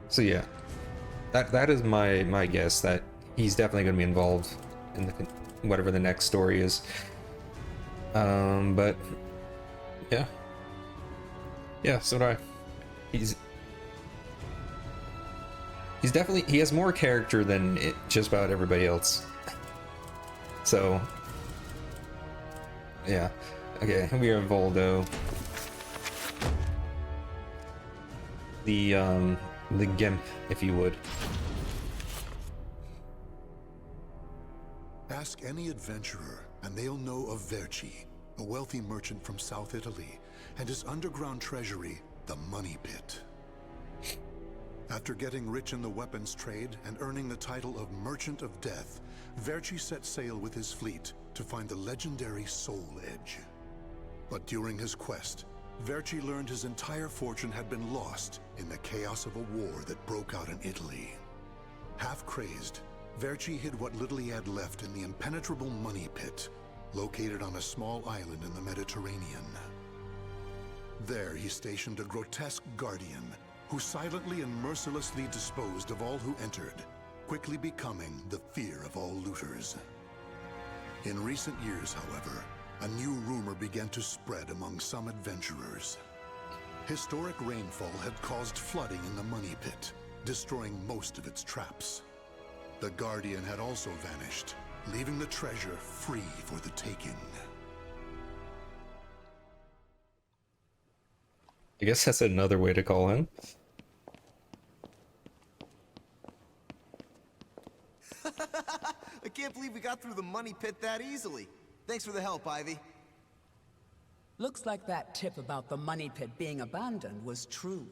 So yeah, that is my guess that he's definitely going to be involved in the whatever the next story is. But yeah, so do I. He's definitely, he has more character than just about everybody else. So yeah, okay, we have Voldo, the Gimp, if you would. Ask any adventurer, and they'll know of Verci, a wealthy merchant from South Italy, and his underground treasury, the Money Pit. After getting rich in the weapons trade and earning the title of Merchant of Death, Verci set sail with his fleet to find the legendary Soul Edge. But during his quest, Verci learned his entire fortune had been lost in the chaos of a war that broke out in Italy. Half crazed, Verci hid what little he had left in the impenetrable Money Pit, located on a small island in the Mediterranean. There he stationed a grotesque guardian, who silently and mercilessly disposed of all who entered, quickly becoming the fear of all looters. In recent years, however, a new rumor began to spread among some adventurers. Historic rainfall had caused flooding in the Money Pit, destroying most of its traps. The Guardian had also vanished, leaving the treasure free for the taking. I guess that's another way to call him. I can't believe we got through the Money Pit that easily. Thanks for the help, Ivy. Looks like that tip about the Money Pit being abandoned was true.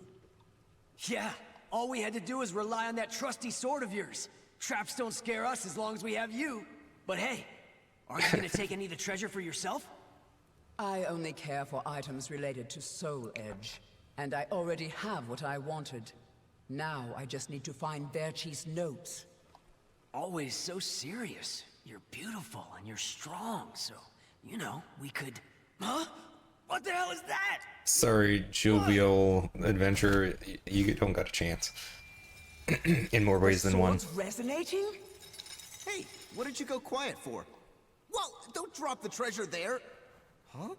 Yeah, all we had to do was rely on that trusty sword of yours. Traps don't scare us as long as we have you. But hey, are you gonna take any of the treasure for yourself? I only care for items related to Soul Edge, and I already have what I wanted. Now I just need to find Verci's notes. Always so serious. You're beautiful and you're strong, so, you know, we could... Huh? What the hell is that? Sorry, jovial adventure, you don't got a chance. In more ways than one. Resonating? Hey, what did you go quiet for? Whoa, don't drop the treasure there! Huh?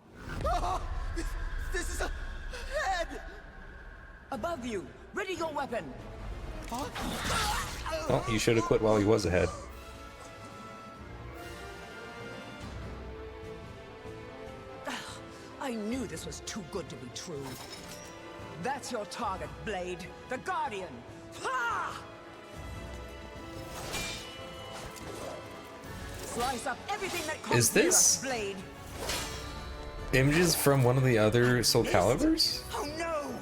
Ah, this is a head! Above you! Ready your weapon! Huh? Well, you should have quit while he was ahead. I knew this was too good to be true. That's your target, Blade. The Guardian! Ha! Slice up everything that comes Is this near us, Blade. images from one of the other Soul Caliburs? Oh no!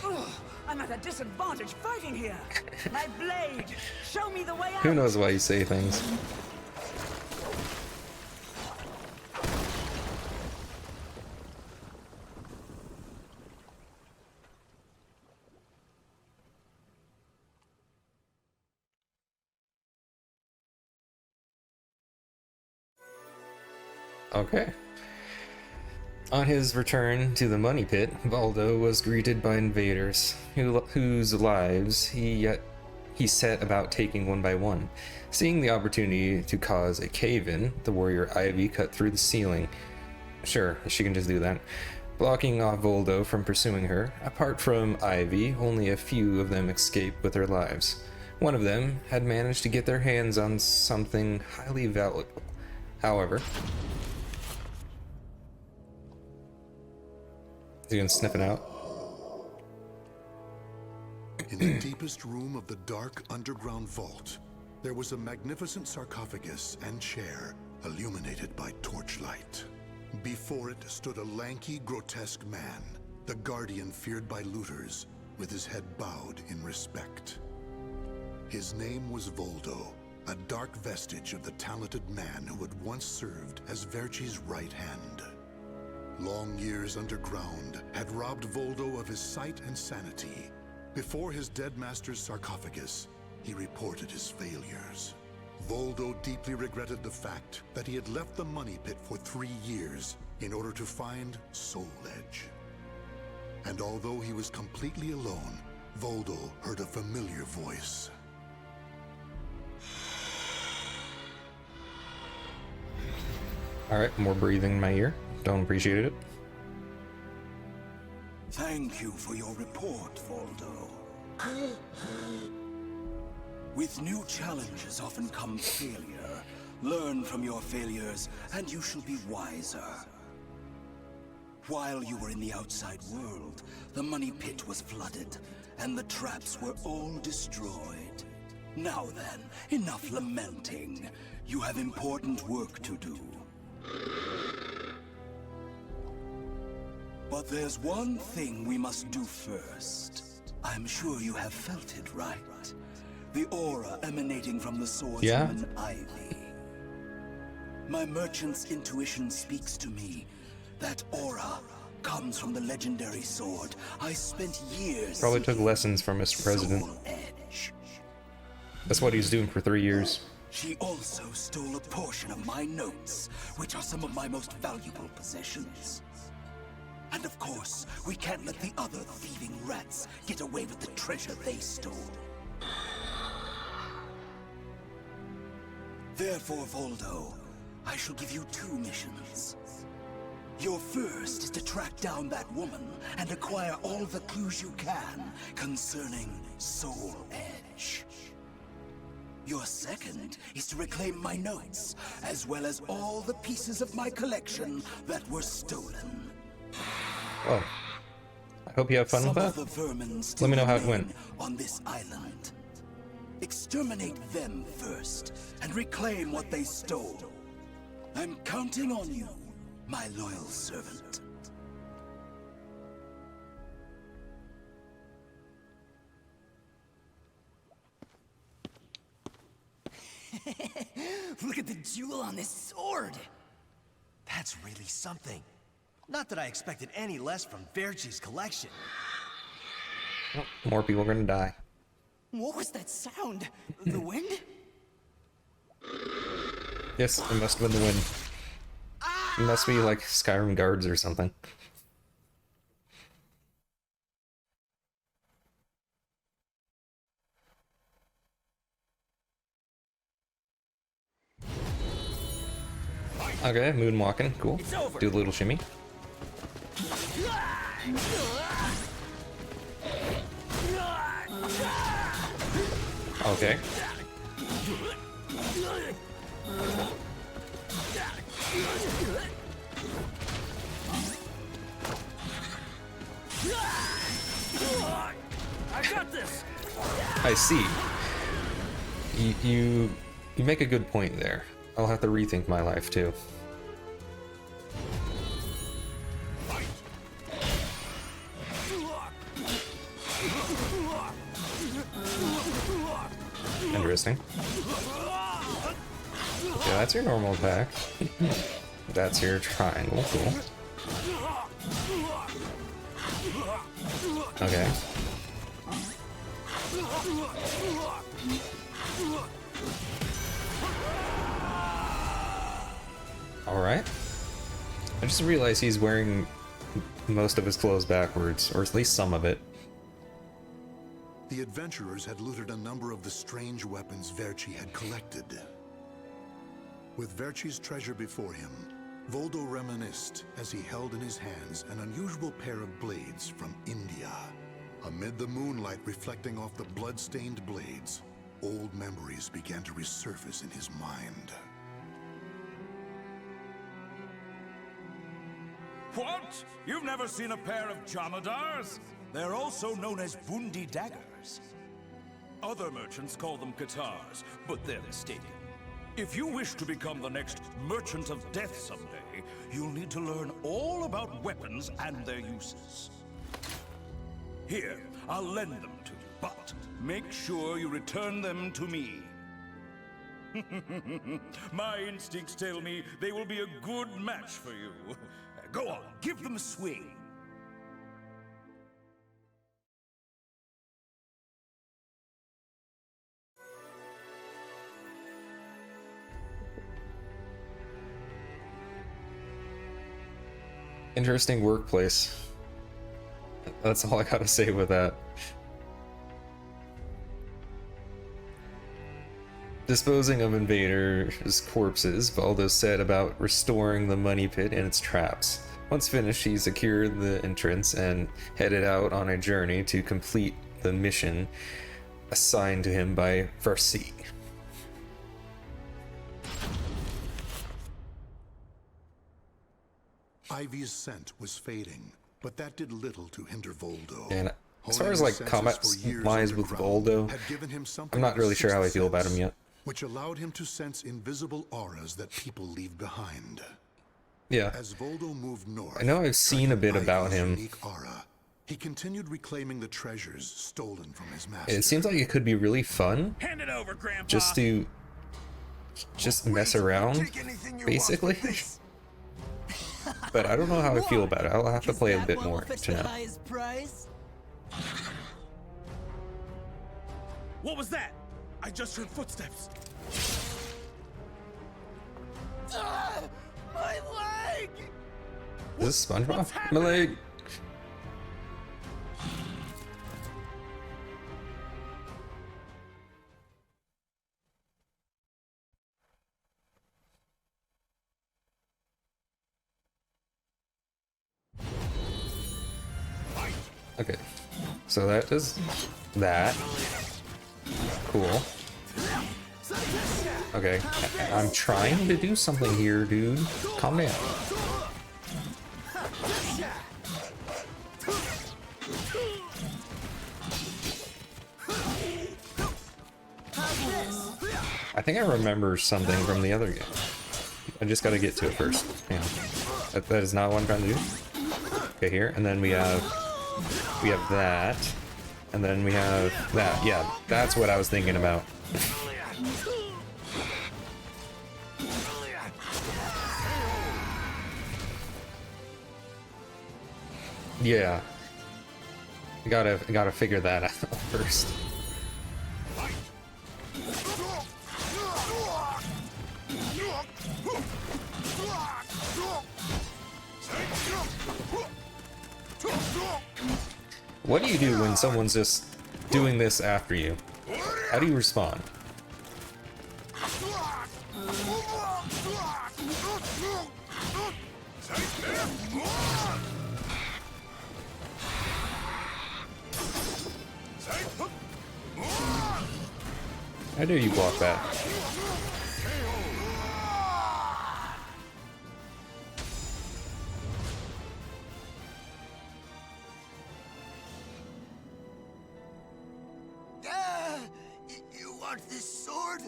Ugh, I'm at a disadvantage fighting here. My blade, show me the way out. Who knows why you say things? Okay. On his return to the Money Pit, Voldo was greeted by invaders, whose lives he set about taking one by one. Seeing the opportunity to cause a cave-in, the warrior Ivy cut through the ceiling. Sure, she can just do that. Blocking off Voldo from pursuing her. Apart from Ivy, only a few of them escaped with their lives. One of them had managed to get their hands on something highly valuable. However... Is he gonna sniff it out? In the deepest room of the dark underground vault, there was a magnificent sarcophagus and chair illuminated by torchlight. Before it stood a lanky, grotesque man, the guardian feared by looters, with his head bowed in respect. His name was Voldo, a dark vestige of the talented man who had once served as Verci's right hand. Long years underground had robbed Voldo of his sight and sanity. Before his dead master's sarcophagus, he reported his failures. Voldo deeply regretted the fact that he had left the Money Pit for 3 years in order to find Soul Edge. And although he was completely alone, Voldo heard a familiar voice. Alright, more breathing in my ear. Don't appreciate it. Thank you for your report, Voldo. With new challenges often come failure. Learn from your failures, and you shall be wiser. While you were in the outside world, the money pit was flooded, and the traps were all destroyed. Now then, enough lamenting. You have important work to do. But there's one thing we must do first. I'm sure you have felt it, right? The aura emanating from the swordswoman Ivy. My merchant's intuition speaks to me. That aura comes from the legendary sword I spent years Probably took lessons from Mr. President. Soul Edge. That's what he's doing for 3 years. She also stole a portion of my notes, which are some of my most valuable possessions. And of course, we can't let the other thieving rats get away with the treasure they stole. Therefore, Voldo, I shall give you 2 missions. Your first is to track down that woman and acquire all the clues you can concerning Soul Edge. Your second is to reclaim my notes, as well as all the pieces of my collection that were stolen. Oh. I hope you have fun with Some of that. the vermin still Let me know how it remain went. on this island. Exterminate them first, and reclaim what they stole. I'm counting on you, my loyal servant. Look at the jewel on this sword! That's really something. Not that I expected any less from Verci's collection. Oh, more people are gonna die. What was that sound? The wind? Yes, it must have been the wind. It must be like Skyrim guards or something. Okay, moonwalking, cool. Do a little shimmy. Okay. I got this! I see. You make a good point there. I'll have to rethink my life too. Interesting. Yeah, that's your normal attack. That's your triangle, cool. Okay. Alright. I just realized he's wearing most of his clothes backwards, or at least some of it. The adventurers had looted a number of the strange weapons Verci had collected. With Verci's treasure before him, Voldo reminisced as he held in his hands an unusual pair of blades from India. Amid the moonlight reflecting off the blood-stained blades, old memories began to resurface in his mind. What? You've never seen a pair of Jamadars? They're also known as Bundi daggers. Other merchants call them Katars, but they're mistaken. If you wish to become the next Merchant of Death someday, you'll need to learn all about weapons and their uses. Here, I'll lend them to you, but make sure you return them to me. My instincts tell me they will be a good match for you. Go on, give them a swing. Interesting workplace. That's all I gotta say with that. Disposing of invaders' corpses, Voldo set about restoring the money pit and its traps. Once finished, he secured the entrance and headed out on a journey to complete the mission assigned to him by Verci. Ivy's scent was fading, but that did little to hinder Voldo. And as far as like combat wise with Voldo, I'm not really sure how I feel about him yet. Which allowed him to sense invisible auras that people leave behind. Yeah. As Voldo moved north, I know I've seen a bit about him. unique aura, he continued reclaiming the treasures stolen from his master. It seems like it could be really fun Hand it over, Grandpa. just to mess around, basically. But I don't know how I feel about it. I'll have to play a bit more to know. What was that? I just heard footsteps. My leg! Is this SpongeBob? My leg! Okay, so that does that. Cool. Okay, I'm trying to do something here, dude. Calm down. I think I remember something from the other game. I just gotta get to it first. Yeah. That is not what I'm trying to do. Okay, here, and then we have that, and then we have that. Yeah, that's what I was thinking about. Yeah, I gotta figure that out first. What do you do when someone's just doing this after you? How do you respond? How do you block that? You want this sword?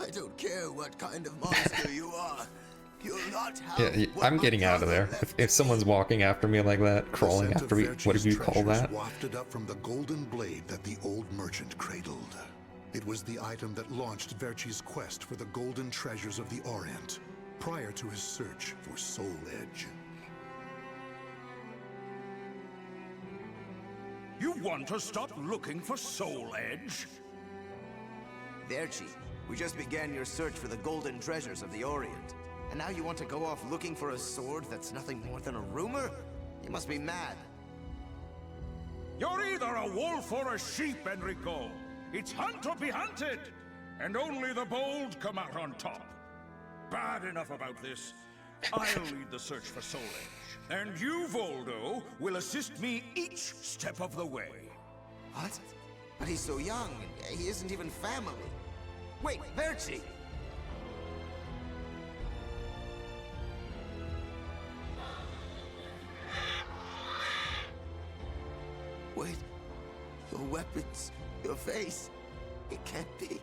I don't care what kind of monster you are. You'll not have Yeah, what I'm my getting out of there. brother If someone's walking after me like that, crawling The scent after of me, what do Verci's you call treasures that? wafted up from the golden blade that the old merchant cradled. It was the item that launched Verci's quest for the golden treasures of the Orient, prior to his search for Soul Edge. You want to stop looking for Soul Edge? Verci, we just began your search for the golden treasures of the Orient. And now you want to go off looking for a sword that's nothing more than a rumor? You must be mad. You're either a wolf or a sheep, Enrico. It's hunt or be hunted. And only the bold come out on top. Bad enough about this. I'll lead the search for Soul Edge. And you, Voldo, will assist me each step of the way. What? But he's so young. He isn't even family. Wait, Verci! Wait. Your weapons, your face. It can't be.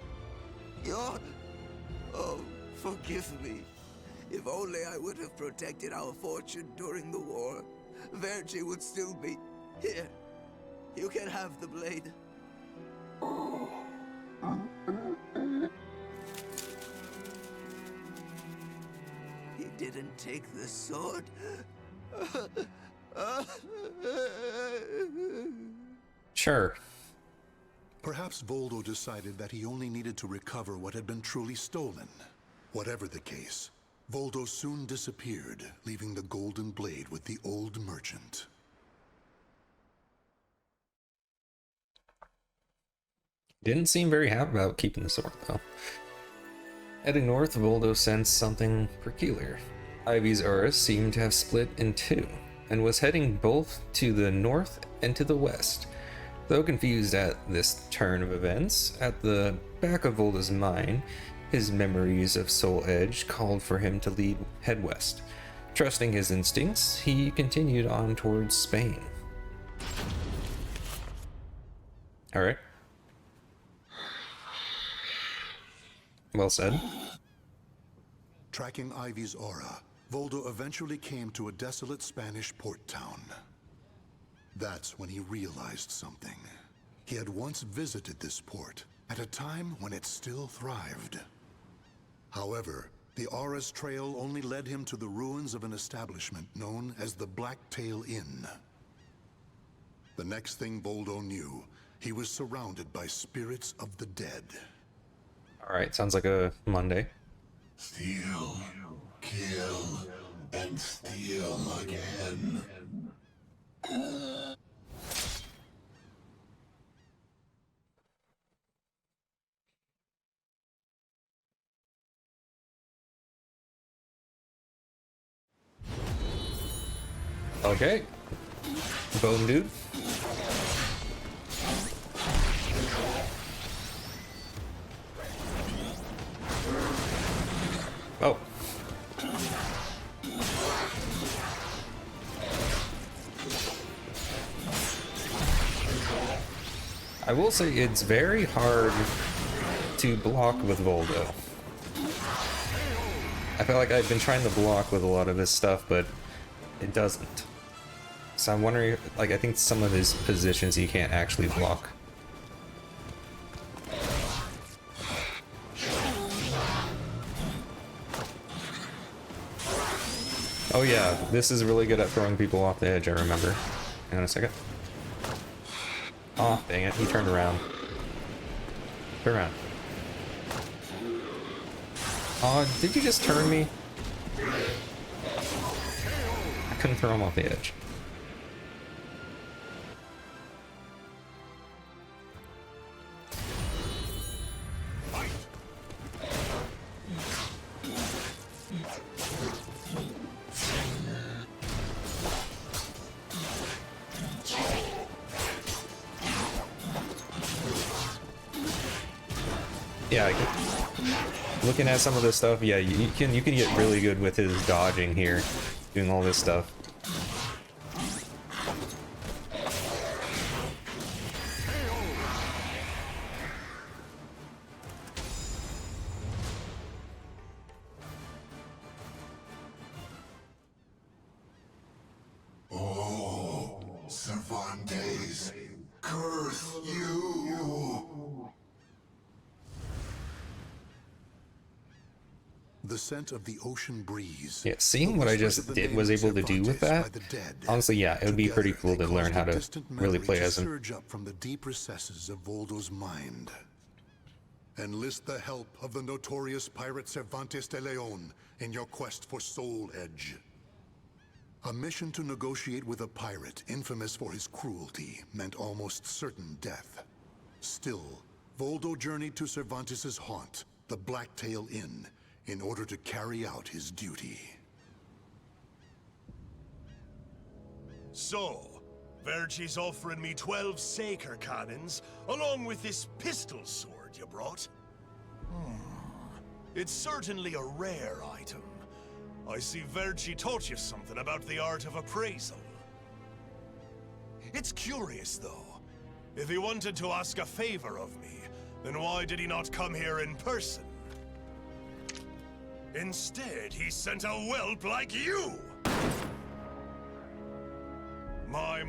You're... Oh, forgive me. If only I would have protected our fortune during the war, Verci would still be here. You can have the blade. He didn't take the sword. Sure. Perhaps Voldo decided that he only needed to recover what had been truly stolen. Whatever the case, Voldo soon disappeared, leaving the golden blade with the old merchant. Didn't seem very happy about keeping the sword, though. Heading north, Voldo sensed something peculiar. Ivy's aura seemed to have split in two, and was heading both to the north and to the west. Though confused at this turn of events, at the back of Voldo's mind, his memories of Soul Edge called for him to head west. Trusting his instincts, he continued on towards Spain. Alright. Well said. Tracking Ivy's aura, Voldo eventually came to a desolate Spanish port town. That's when he realized something. He had once visited this port, at a time when it still thrived. However, the aura's trail only led him to the ruins of an establishment known as the Blacktail Inn. The next thing Voldo knew, he was surrounded by spirits of the dead. Alright, sounds like a Monday. Steal, kill, and steal again. Okay. Bone dude. Oh. I will say it's very hard to block with Voldo. I feel like I've been trying to block with a lot of his stuff, but it doesn't. So I'm wondering, like, I think some of his positions he can't actually block. Oh yeah, this is really good at throwing people off the edge, I remember. Hang on a second. Oh, dang it, he turned around. Turn around. Oh, did you just turn me? I couldn't throw him off the edge. Yeah, looking at some of this stuff, yeah, you can get really good with his dodging here, doing all this stuff. Oh, Cervantes, curse you! The scent of the ocean breeze. Yeah, seeing what I just was able to do with that, honestly, yeah, it would be pretty cool to learn how to really play as him. Surge up from the deep recesses of Voldo's mind. Enlist the help of the notorious pirate Cervantes de Leon in your quest for Soul Edge. A mission to negotiate with a pirate infamous for his cruelty meant almost certain death. Still, Voldo journeyed to Cervantes' haunt, the Blacktail Inn, in order to carry out his duty. So, Verci's offering me 12 Saker cannons, along with this pistol sword you brought. It's certainly a rare item. I see Verci taught you something about the art of appraisal. It's curious, though. If he wanted to ask a favor of me, then why did he not come here in person? Instead, he sent a whelp like you! My,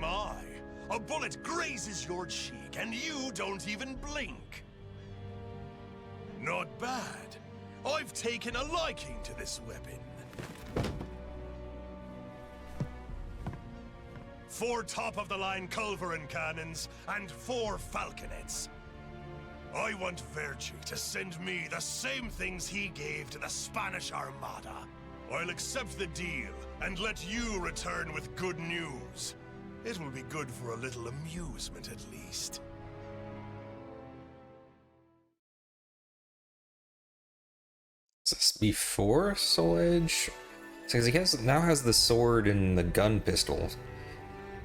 a bullet grazes your cheek and you don't even blink. Not bad. I've taken a liking to this weapon. 4 top-of-the-line culverin cannons and 4 falconets. I want Verci to send me the same things he gave to the Spanish Armada. I'll accept the deal and let you return with good news. It will be good for a little amusement at least. before Soul Edge? Because he now has the sword and the gun pistol.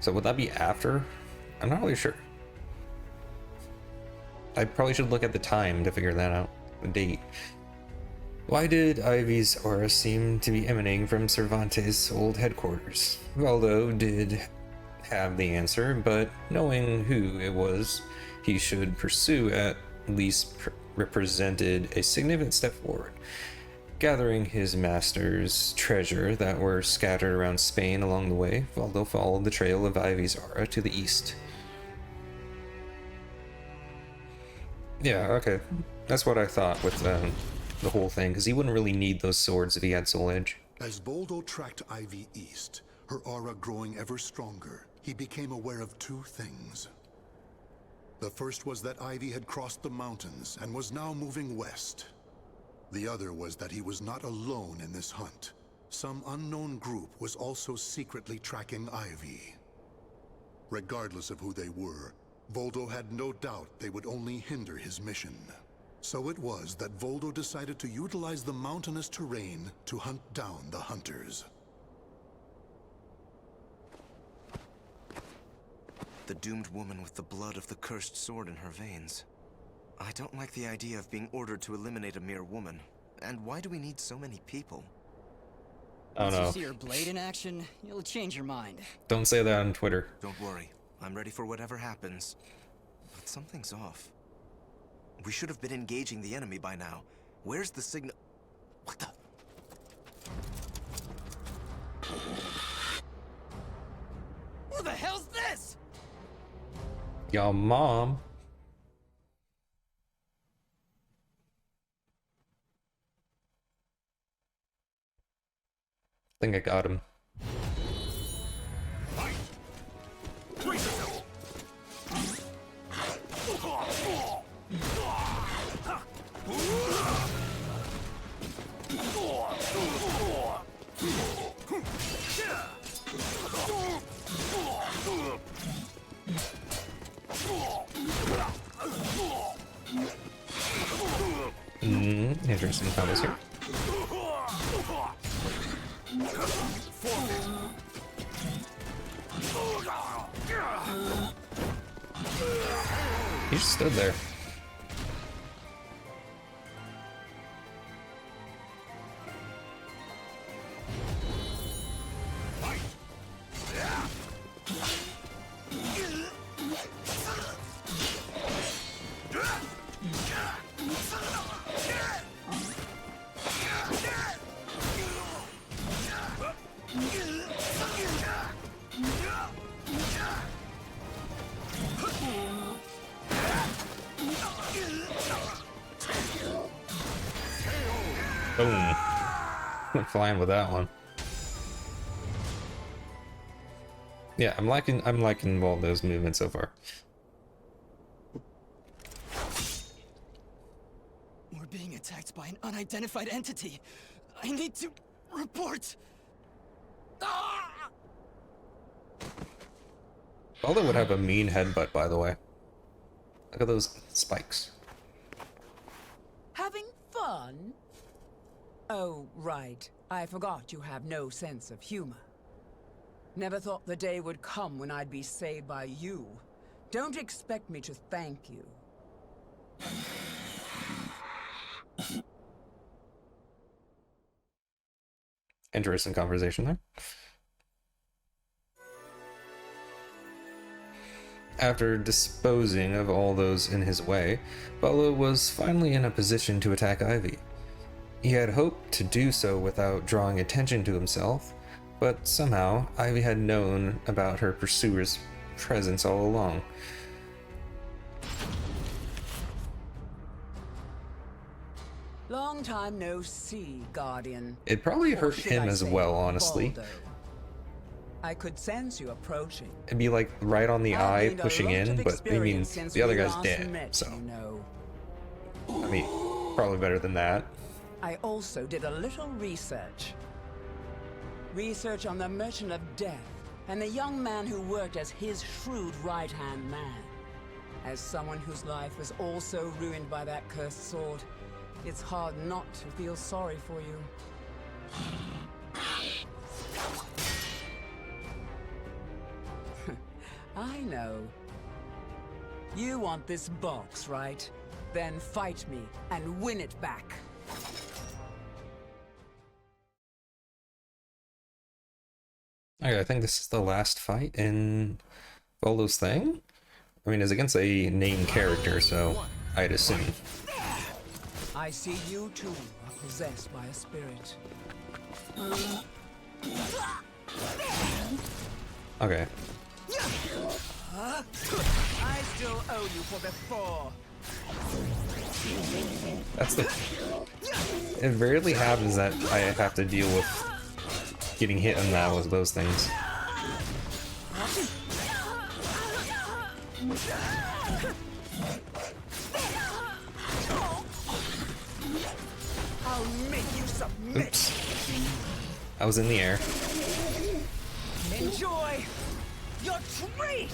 So would that be after? I'm not really sure. I probably should look at the time to figure that out. The date. Why did Ivy's aura seem to be emanating from Cervantes' old headquarters? Voldo did have the answer, but knowing who it was he should pursue at least represented a significant step forward. Gathering his master's treasure that were scattered around Spain along the way, Voldo followed the trail of Ivy's aura to the east. Yeah, okay. That's what I thought with the whole thing, because he wouldn't really need those swords if he had Soul Edge. As Voldo tracked Ivy east, her aura growing ever stronger, he became aware of two things. The first was that Ivy had crossed the mountains and was now moving west. The other was that he was not alone in this hunt. Some unknown group was also secretly tracking Ivy. Regardless of who they were, Voldo had no doubt they would only hinder his mission. So it was that Voldo decided to utilize the mountainous terrain to hunt down the hunters. The doomed woman with the blood of the cursed sword in her veins. I don't like the idea of being ordered to eliminate a mere woman. And why do we need so many people? Oh no. Once you see her blade in action, you'll change your mind. Don't say that on Twitter. Don't worry. I'm ready for whatever happens. But something's off. We should have been engaging the enemy by now. Where's the signal? What the? Who the hell's this? Your mom. I think I got him. Interesting combos here. He just stood there. Boom. I'm flying with that one. Yeah, I'm liking Voldo's movement so far. We're being attacked by an unidentified entity. I need to report. Voldo would have a mean headbutt, by the way. Look at those spikes. Having fun? Oh, right. I forgot you have no sense of humor. Never thought the day would come when I'd be saved by you. Don't expect me to thank you. Interesting conversation there. After disposing of all those in his way, Voldo was finally in a position to attack Ivy. He had hoped to do so without drawing attention to himself, but somehow Ivy had known about her pursuer's presence all along. Long time no see, Guardian. It probably Or hurt should him I as say, well, honestly. Voldo. I could sense you approaching. It'd be like right on the I've eye gained a pushing lot in, of but I mean, experience since the other we guy's last dead, met, so. you know. I mean, probably better than that. I also did a little research. Research on the Merchant of Death and the young man who worked as his shrewd right-hand man. As someone whose life was also ruined by that cursed sword, It's hard not to feel sorry for you. I know. You want this box, right? Then fight me and win it back. Okay, I think this is the last fight in Voldo's thing. I mean, it's against a named character, so I'd assume. I see you too are possessed by a spirit. Okay. I still owe you for before. That's the... It rarely happens that I have to deal with getting hit on that with those things. I'll make you submit. Oops. I was in the air. Enjoy your treat.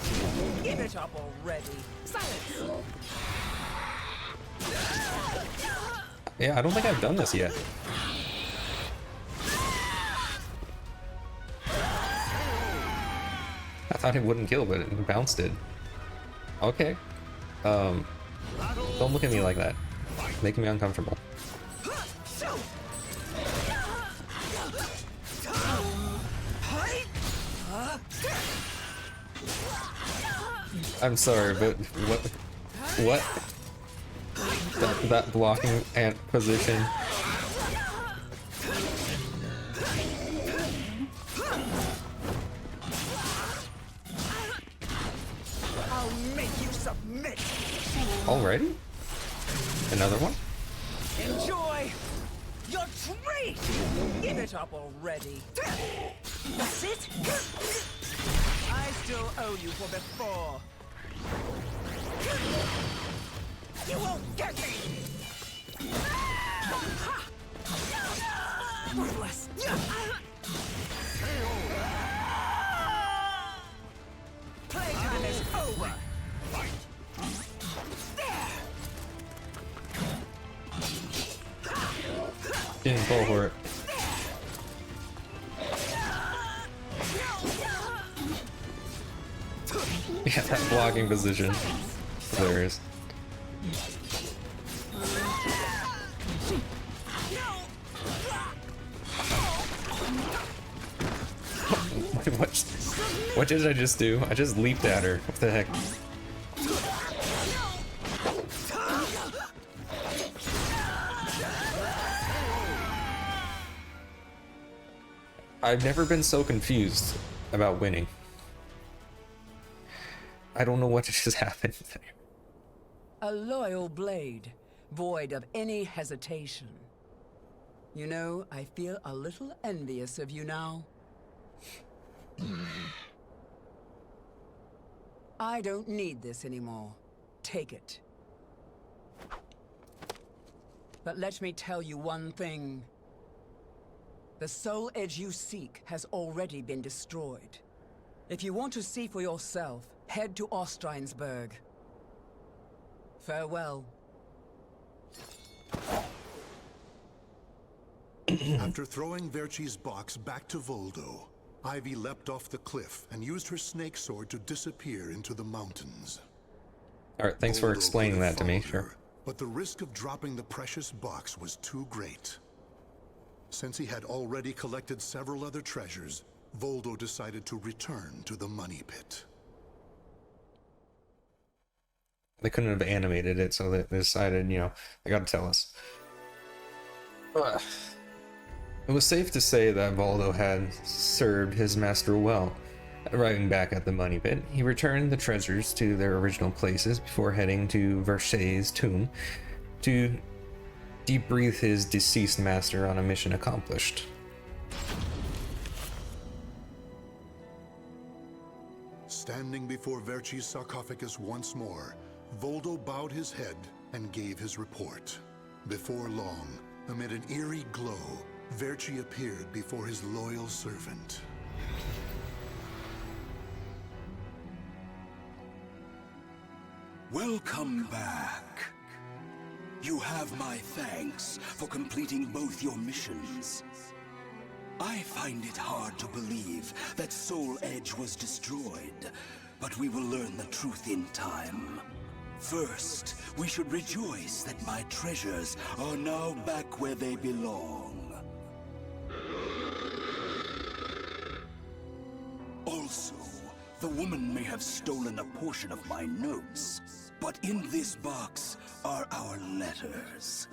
Give it up already. Silence. Yeah, I don't think I've done this yet. I thought it wouldn't kill, but it bounced it. Okay. Don't look at me like that. Making me uncomfortable. I'm sorry, but what? That blocking ant position. I'll make you submit. Already? Another one? Enjoy your treat. Give it up already. That's it. I still owe you for before. You won't get me. Worthless. Playtime is over. Didn't fall for it. Yeah, that blocking position. Hilarious. What did I just do? I just leaped at her. What the heck? I've never been so confused about winning. I don't know what just happened there. A loyal blade, void of any hesitation. You know, I feel a little envious of you now. I don't need this anymore. Take it. But let me tell you one thing. The soul edge you seek has already been destroyed. If you want to see for yourself, head to Ostreinsburg. Farewell. After throwing Verci's box back to Voldo, Ivy leapt off the cliff and used her snake sword to disappear into the mountains. Alright, thanks for Voldo explaining could have that to me, followed sure. her, but the risk of dropping the precious box was too great. Since he had already collected several other treasures, Voldo decided to return to the money pit. They couldn't have animated it, so they decided, you know, they gotta tell us. It was safe to say that Voldo had served his master well. Arriving back at the money pit, he returned the treasures to their original places before heading to Vercier's tomb to debrief his deceased master on a mission accomplished. Standing before Verci's sarcophagus once more, Voldo bowed his head and gave his report. Before long, amid an eerie glow, Verci appeared before his loyal servant. Welcome back. You have my thanks for completing both your missions. I find it hard to believe that Soul Edge was destroyed, but we will learn the truth in time. First, we should rejoice that my treasures are now back where they belong. Also, the woman may have stolen a portion of my notes, but in this box are our letters.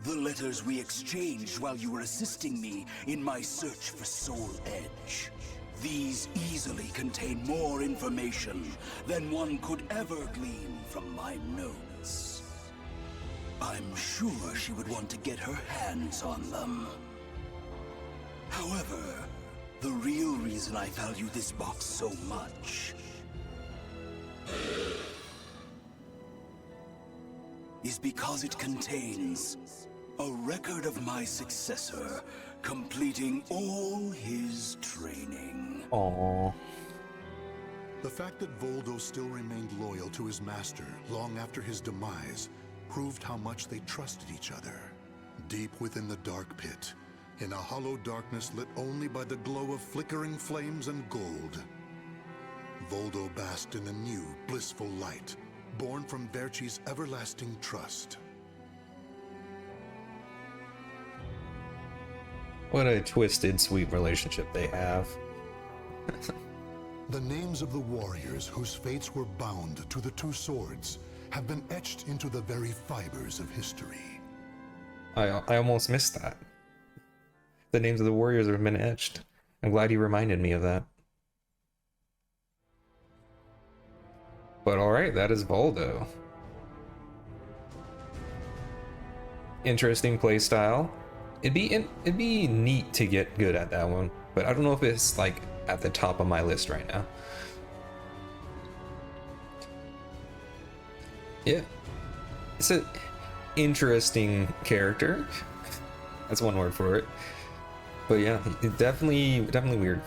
The letters we exchanged while you were assisting me in my search for Soul Edge. These easily contain more information than one could ever glean from my notes. I'm sure she would want to get her hands on them. However, the real reason I value this box so much is because it contains a record of my successor completing all his training. Aww. The fact that Voldo still remained loyal to his master long after his demise proved how much they trusted each other. Deep within the dark pit, in a hollow darkness lit only by the glow of flickering flames and gold, Voldo basked in a new, blissful light, born from Verci's everlasting trust. What a twisted, sweet relationship they have. The names of the warriors whose fates were bound to the two swords have been etched into the very fibers of history. I almost missed that. The names of the warriors have been etched. I'm glad you reminded me of that. But alright, that is Voldo. Interesting playstyle. It'd be neat to get good at that one, but I don't know if it's like at the top of my list right now. Yeah, it's an interesting character. That's one word for it. But yeah, it definitely weird.